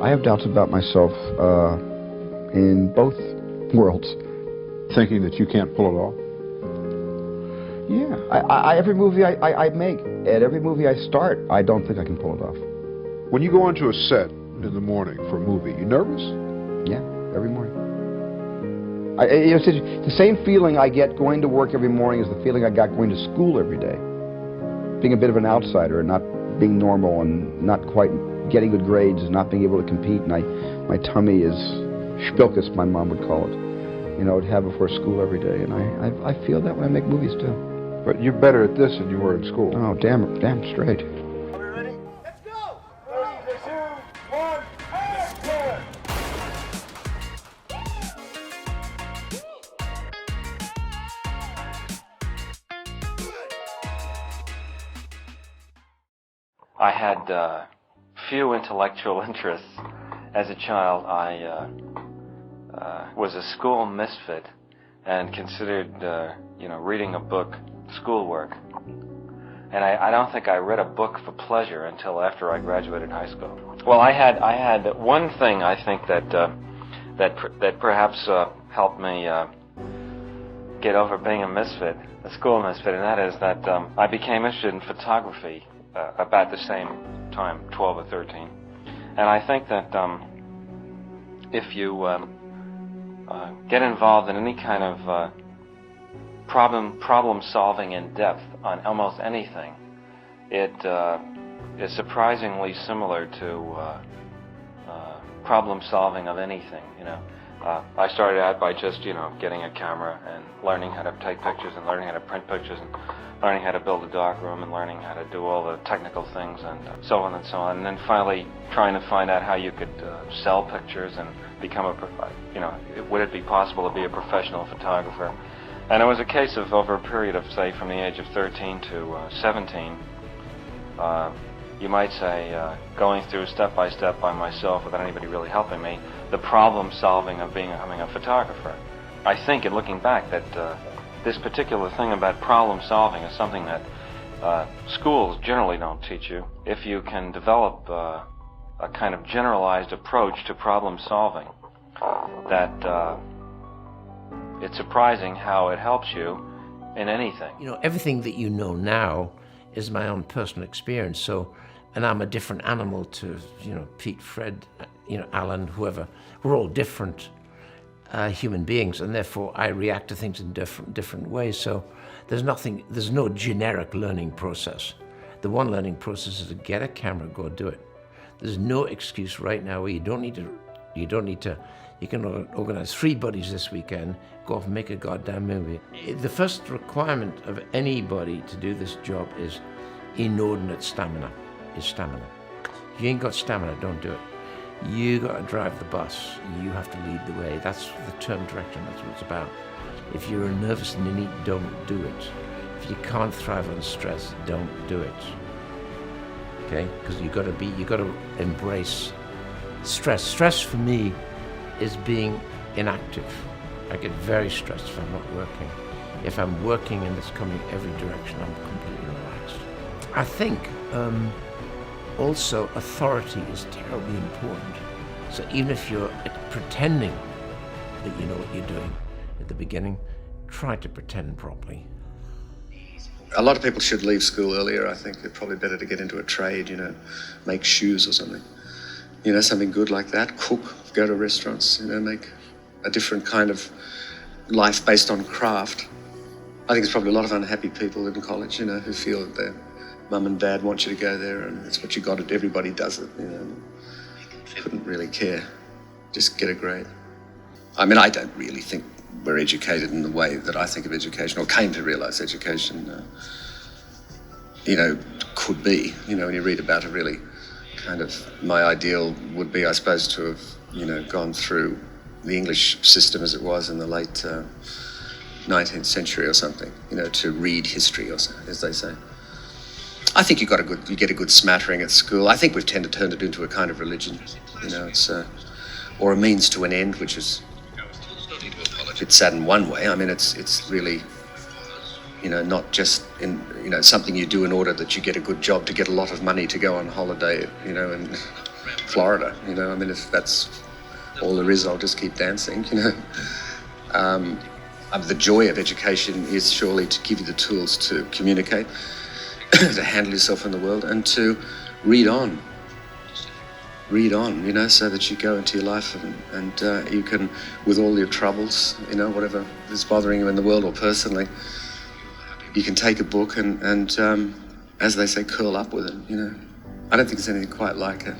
I have doubts about myself in both worlds. Thinking that you can't pull it off? Yeah. Every movie I make, and every movie I start, I don't think I can pull it off. When you go onto a set in the morning for a movie, you nervous? Yeah, every morning. It's the same feeling I get going to work every morning as the feeling I got going to school every day. Being a bit of an outsider and not being normal and not quite getting good grades and not being able to compete. And my tummy is spilkus, my mom would call it. You know, to have before school every day. And I feel that when I make movies too. But you're better at this than you were in school. Oh, damn straight. Are we ready? Let's go! 3, 2, 1, action! I had few intellectual interests. As a child, I was a school misfit and considered, reading a book schoolwork. And I don't think I read a book for pleasure until after I graduated high school. Well, I had one thing I think that perhaps helped me get over being a misfit, a school misfit, and that is that I became interested in photography about the same time, 12 or 13. And I think that if you get involved in any kind of problem solving in depth on almost anything, it is surprisingly similar to problem solving of anything. I started out by just getting a camera and learning how to take pictures and learning how to print pictures and learning how to build a darkroom and learning how to do all the technical things and so on and so on, and then finally trying to find out how you could sell pictures and become would it be possible to be a professional photographer. And it was a case of, over a period of, say, from the age of 13 to 17, you might say, going through step by step by myself without anybody really helping me, the problem solving of becoming a photographer. I think, in looking back, that this particular thing about problem solving is something that schools generally don't teach you. If you can develop a kind of generalized approach to problem solving, that it's surprising how it helps you in anything. Everything that you know now is my own personal experience. And I'm a different animal to, Pete, Fred, Alan, whoever. We're all different human beings, and therefore I react to things in different ways. So there's no generic learning process. The one learning process is to get a camera, go do it. There's no excuse right now where you can organize 3 buddies this weekend, go off and make a goddamn movie. The first requirement of anybody to do this job is inordinate stamina. If you ain't got stamina, don't do it. You got to drive the bus. You have to lead the way. That's the term direction. That's what it's about. If you're nervous and you don't do it. If you can't thrive on stress, don't do it. Okay? Because you got to embrace stress. Stress for me is being inactive. I get very stressed if I'm not working. If I'm working and it's coming every direction, I'm completely relaxed. I think also authority is terribly important. So even if you're pretending that you know what you're doing at the beginning, try to pretend properly. A lot of people should leave school earlier. I think it's probably better to get into a trade, make shoes or something. Something good like that, cook, go to restaurants, make a different kind of life based on craft. I think there's probably a lot of unhappy people in college, who feel that their mum and dad want you to go there and it's what you got to do, everybody does it, Couldn't really care, just get a grade. I don't really think we're educated in the way that I think of education, or came to realise education, could be. When you read about it, really kind of, my ideal would be, I suppose, to have, gone through the English system as it was in the late 19th century or something, to read history, or so, as they say. I think you get a good smattering at school. I think we've tended to turn it into a kind of religion, it's or a means to an end, which is it's sad in one way. It's really, not just something you do in order that you get a good job, to get a lot of money to go on holiday, and Florida, you know. I mean, if that's all there is, I'll just keep dancing, you know. The joy of education is surely to give you the tools to communicate, to handle yourself in the world, and to read on, you know, so that you go into your life and you can, with all your troubles, you know, whatever is bothering you in the world or personally, you can take a book and as they say, curl up with it, you know. I don't think there's anything quite like it.